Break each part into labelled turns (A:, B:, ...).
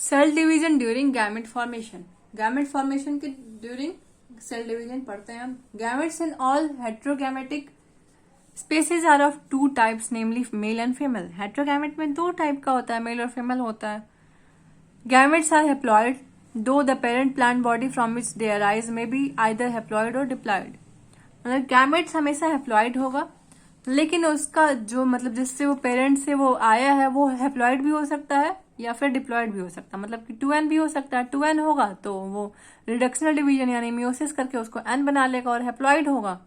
A: Cell division during gamete formation, gamete formation के during cell division पढ़ते हैं हम। Gametes in all heterogametic species are of two types namely male and female. Heterogamete में दो type का होता है, मेल और फीमेल होता है। गैमेट्स आर हैप्लॉइड दो the parent plant body from which they arise may be either haploid और डिप्लॉइड। मतलब गैमेट्स हमेशा हैप्लॉइड होगा, लेकिन उसका जो मतलब जिससे वो पेरेंट से वो आया है वो हैप्लॉइड भी हो सकता है या फिर डिप्लॉइड भी हो सकता है। मतलब कि 2n भी हो सकता है। 2n होगा तो वो रिडक्शनल डिवीजन यानी मियोसिस करके उसको n बना लेगा, और हैप्लॉइड होगा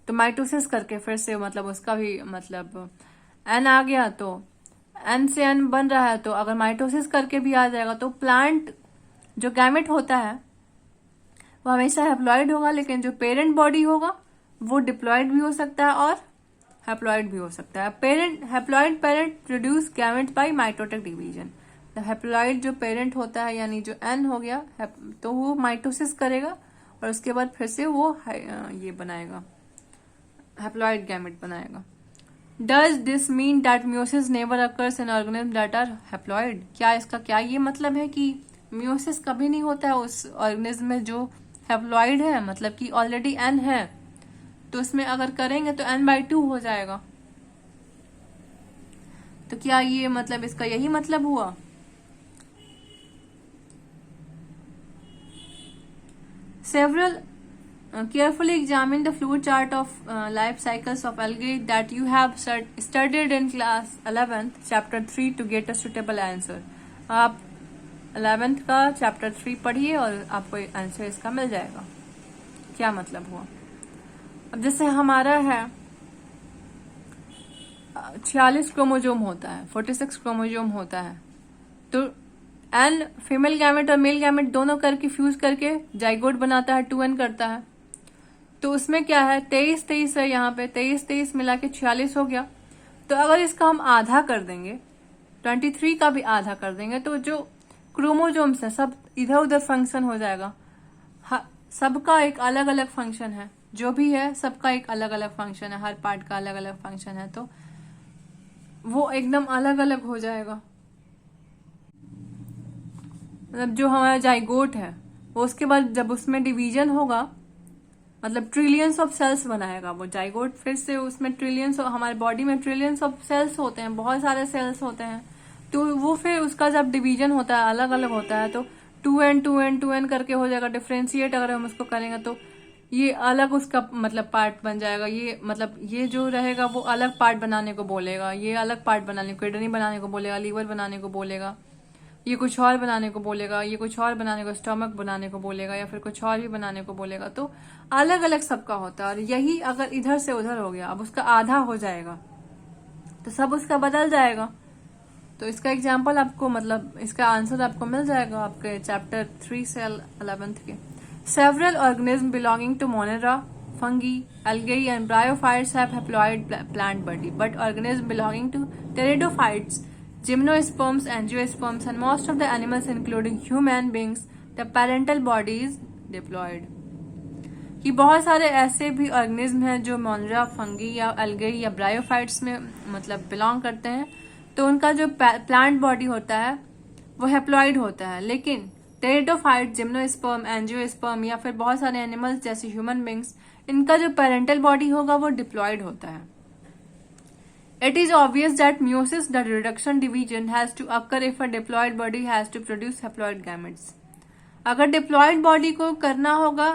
A: तो माइटोसिस करके फिर से मतलब उसका भी मतलब n आ गया तो n से n बन रहा है, तो अगर माइटोसिस करके भी आ जाएगा तो प्लांट जो गैमेट होता है वो हमेशा हैप्लॉइड होगा, लेकिन जो पेरेंट बॉडी होगा वो डिप्लॉइड भी हो सकता है और हैप्लॉइड भी हो सकता है। Haploid parent produce gametes by mitotic division. Haploid जो पेरेंट होता है यानी जो एन हो गया तो वो माइटोसिस करेगा और उसके बाद फिर से वो ये बनाएगा, हैप्लॉइड गैमेट बनाएगा। Does this mean that meiosis never occurs in organism that are haploid? क्या इसका क्या ये मतलब है कि म्यूसिस कभी नहीं होता है उस ऑर्गेनिज्म में जो हैप्लॉइड है, मतलब कि ऑलरेडी एन है तो इसमें अगर करेंगे तो n/2 हो जाएगा। तो क्या ये मतलब इसका यही मतलब हुआ? Several carefully examine the flow chart of life cycles of algae that you have studied in class 11th chapter 3 to get a suitable answer। आप 11th का chapter 3 पढ़िए और आपको आंसर इसका मिल जाएगा क्या मतलब हुआ। अब जैसे हमारा है 46 क्रोमोजोम होता है, 46 क्रोमोजोम होता है, तो एन फीमेल गैमेट और मेल गैमेट दोनों करके फ्यूज करके जाइगोट बनाता है, 2n करता है। तो उसमें क्या है 23 है, यहाँ पे 23 मिला के 46 हो गया। तो अगर इसका हम आधा कर देंगे, 23 का भी आधा कर देंगे, तो जो क्रोमोजोम्स है सब इधर उधर फंक्शन हो जाएगा। सबका एक अलग अलग फंक्शन है, जो भी है सबका एक अलग अलग फंक्शन है, हर पार्ट का अलग अलग फंक्शन है, तो वो एकदम अलग अलग हो जाएगा। मतलब जो हमारा जाइगोट है वो उसके बाद जब उसमें डिवीजन होगा मतलब ट्रिलियंस ऑफ सेल्स बनाएगा वो जाइगोट, फिर से उसमें ट्रिलियंस, हमारे बॉडी में ट्रिलियंस ऑफ सेल्स होते हैं, बहुत सारे सेल्स होते हैं, तो वो फिर उसका जब डिवीजन होता है अलग अलग होता है तो 2n करके हो जाएगा। डिफ्रेंशिएट अगर हम उसको करेंगे तो ये अलग उसका मतलब पार्ट बन जाएगा। ये मतलब ये जो रहेगा वो अलग पार्ट बनाने को बोलेगा, ये अलग पार्ट बनाने को, किडनी बनाने को बोलेगा, लीवर बनाने को बोलेगा, ये कुछ और बनाने को बोलेगा, ये कुछ और बनाने को, स्टमक बनाने को बोलेगा, या फिर कुछ और भी बनाने को बोलेगा। तो अलग अलग सबका होता है। और यही अगर इधर से उधर हो गया, अब उसका आधा हो जाएगा तो सब उसका बदल जाएगा। तो इसका एग्जाम्पल आपको मतलब इसका आंसर आपको मिल जाएगा आपके चैप्टर 3 से 11th के। Several organism belonging to Monera, fungi, algae and bryophytes have haploid plant body, but organisms belonging to pteridophytes, gymnosperms, angiosperms and most of the animals including human beings, the parental body is diploid। कि बहुत सारे ऐसे भी organism हैं जो Monera, fungi या algae या bryophytes में मतलब बिलोंग करते हैं, तो उनका जो प्लांट बॉडी होता है वो हैप्लॉइड होता है, लेकिन टेरिडोफाइट, जिम्नोस्पर्म, एंजियोस्पर्म या फिर बहुत सारे एनिमल्स जैसे ह्यूमन बींग्स, इनका जो पेरेंटल बॉडी होगा वो डिप्लॉइड होता है। It is obvious that meiosis the reduction division has to occur if a diploid body has to produce haploid gametes. अगर डिप्लॉइड बॉडी को करना होगा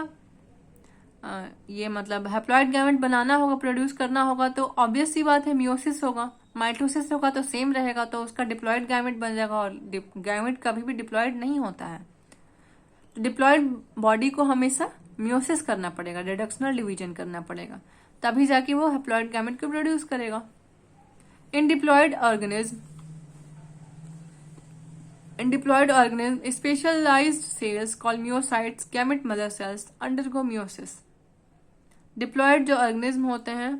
A: ये मतलब हैप्लॉइड गैमेट बनाना होगा, प्रोड्यूस करना होगा, तो ऑब्वियस सी बात है मियोसिस होगा। माइटोसिस होगा तो सेम रहेगा, तो उसका डिप्लॉइड गैमेट बन जाएगा, और गैमेट कभी भी डिप्लॉइड नहीं होता है। डिप्लॉइड बॉडी को हमेशा मियोसिस करना पड़ेगा, रिडक्शनल डिवीजन करना पड़ेगा, तभी जाके वो हैप्लॉइड गैमेट को प्रोड्यूस करेगा। In diploid organism specialised cells called meiocytes, gamete mother cells undergo meiosis. Diploid जो ऑर्गेनिज्म होते हैं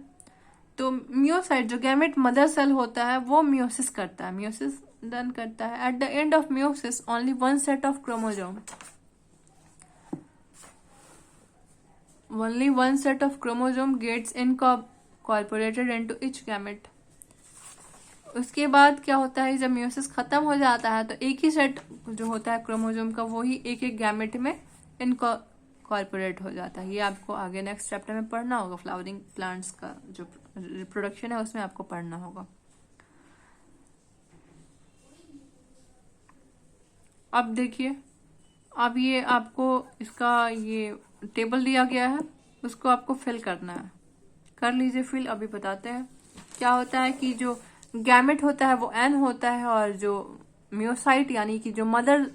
A: तो मियोसाइट जो गैमेट मदर सेल होता है वो मियोसिस करता है, मियोसिस डन करता है। At the end of meiosis only one set of chromosome, only one set of chromosome gets incorporated into each gamete। उसके बाद क्या होता है, जब मियोसिस खत्म हो जाता है तो एक ही सेट जो होता है क्रोमोसोम का, वो ही एक एक गैमेट में इनकॉर्पोरेट हो जाता है। ये आपको आगे नेक्स्ट चैप्टर में पढ़ना होगा, फ्लावरिंग प्लांट्स का जो रिप्रोडक्शन है उसमें आपको पढ़ना होगा। अब देखिए, अब ये आपको इसका ये टेबल दिया गया है, उसको आपको फिल करना है। कर लीजिए फिल। अभी बताते हैं क्या होता है कि जो गैमेट होता है वो एन होता है, और जो मियोसाइट यानी कि जो मदर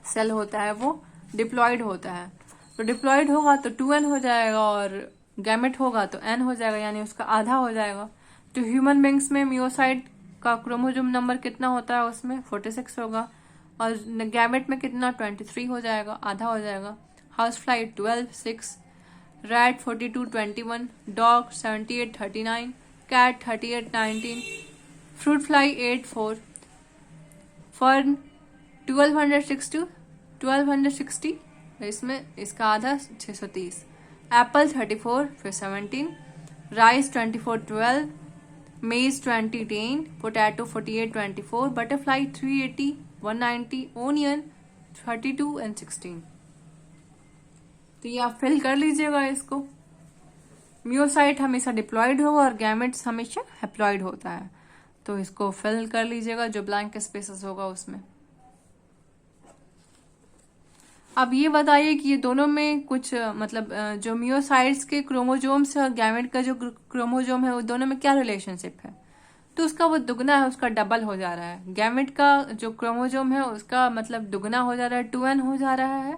A: सेल होता है वो डिप्लॉयड होता है। तो डिप्लॉयड होगा तो 2n हो जाएगा, और गैमेट होगा तो n हो जाएगा, यानी उसका आधा हो जाएगा। तो ह्यूमन बींग्स में मियोसाइट का क्रोमोसोम नंबर कितना होता है, उसमें 46 होगा, और गैमेट में कितना 23 हो जाएगा, आधा हो जाएगा। House fly 12 6, rat 42 21, dog 78 39, cat 38 19, fruit fly 8 4, fern 1260, इसमें इसका आधा 630, एप्पल 34 फिर 17, राइस 24 12, मेज 20 10, पोटैटो 48 24, बटरफ्लाई 380 190, ओनियन 32 एंड 16। तो ये आप फिल कर लीजिएगा इसको। मियोसाइट हमेशा डिप्लॉयड होगा और गैमेट्स हमेशा हैप्लॉयड होता है, तो इसको फिल कर लीजिएगा जो ब्लैंक स्पेसेस होगा उसमें। अब ये बताइए कि ये दोनों में कुछ मतलब जो मियोसाइट्स के क्रोमोजोम्स और गैमेट का जो क्रोमोजोम है वो दोनों में क्या रिलेशनशिप है। तो उसका वो दुगना है, उसका डबल हो जा रहा है। गैमेट का जो क्रोमोजोम है उसका मतलब दुगना हो जा रहा है, 2n हो जा रहा है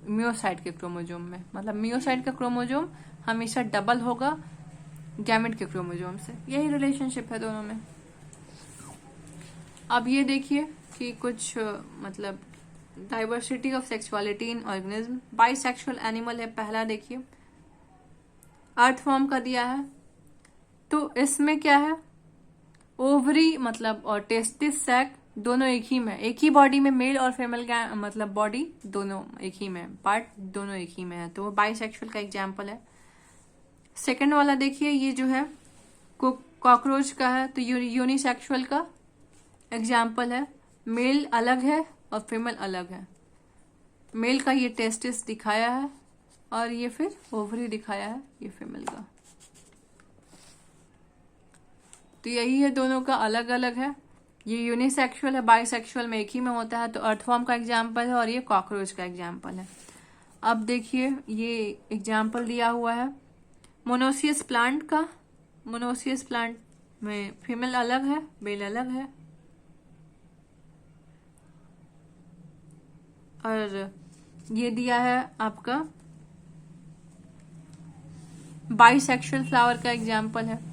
A: मियोसाइट के क्रोमोजोम में। मतलब मियोसाइट का क्रोमोजोम हमेशा डबल होगा गैमेट के क्रोमोजोम से, यही रिलेशनशिप है दोनों में। अब ये देखिए कि कुछ मतलब diversity of sexuality in organism. Bisexual animal है पहला, देखिए अर्थवर्म का दिया है। तो इसमें क्या है, ओवरी मतलब और टेस्टिस सैक दोनों एक ही में, एक ही बॉडी में मेल और फीमेल मतलब बॉडी दोनों एक ही में, पार्ट दोनों एक ही में है, तो वो बाइसेक्सुअल का एग्जाम्पल है। सेकंड वाला देखिए, ये जो है कॉकरोच का है, तो यूनिसेक्सुअल का एग्जाम्पल है। मेल अलग है और फीमेल अलग है। मेल का ये टेस्टिस दिखाया है और ये फिर ओवरी दिखाया है ये फीमेल का। तो यही है, दोनों का अलग अलग है। ये यूनिसेक्सुअल है, बाइसेक्सुअल में एक ही में होता है, तो अर्थवर्म का एग्जाम्पल है, और ये कॉकरोच का एग्जाम्पल है। अब देखिए ये एग्जाम्पल दिया हुआ है मोनोसियस प्लांट का। मोनोसियस प्लांट में फीमेल अलग है, मेल अलग है, और ये दिया है आपका बाइसेक्सुअल फ्लावर का एग्जाम्पल है।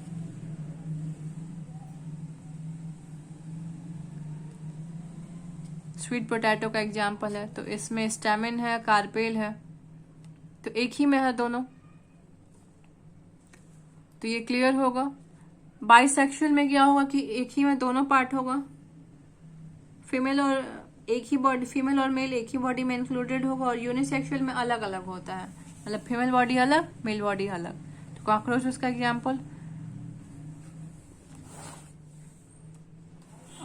A: स्वीट पोटैटो का एग्जाम्पल है, तो इसमें स्टेमिन है, कार्पेल है, तो एक ही में है दोनों, तो ये क्लियर होगा। बाइसेक्सुअल में क्या होगा कि एक ही में दोनों पार्ट होगा, फीमेल और एक ही बॉडी, फीमेल और मेल एक ही बॉडी में इंक्लूडेड होगा, और यूनिसेक्सुअल में अलग अलग होता है, मतलब फीमेल बॉडी अलग, मेल बॉडी अलग। तो कॉकरोच उसका एग्जाम्पल।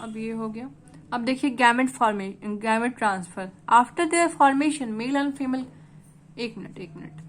A: अब ये हो गया। अब देखिए gamete formation, gamete transfer after their formation mail and female. एक मिनट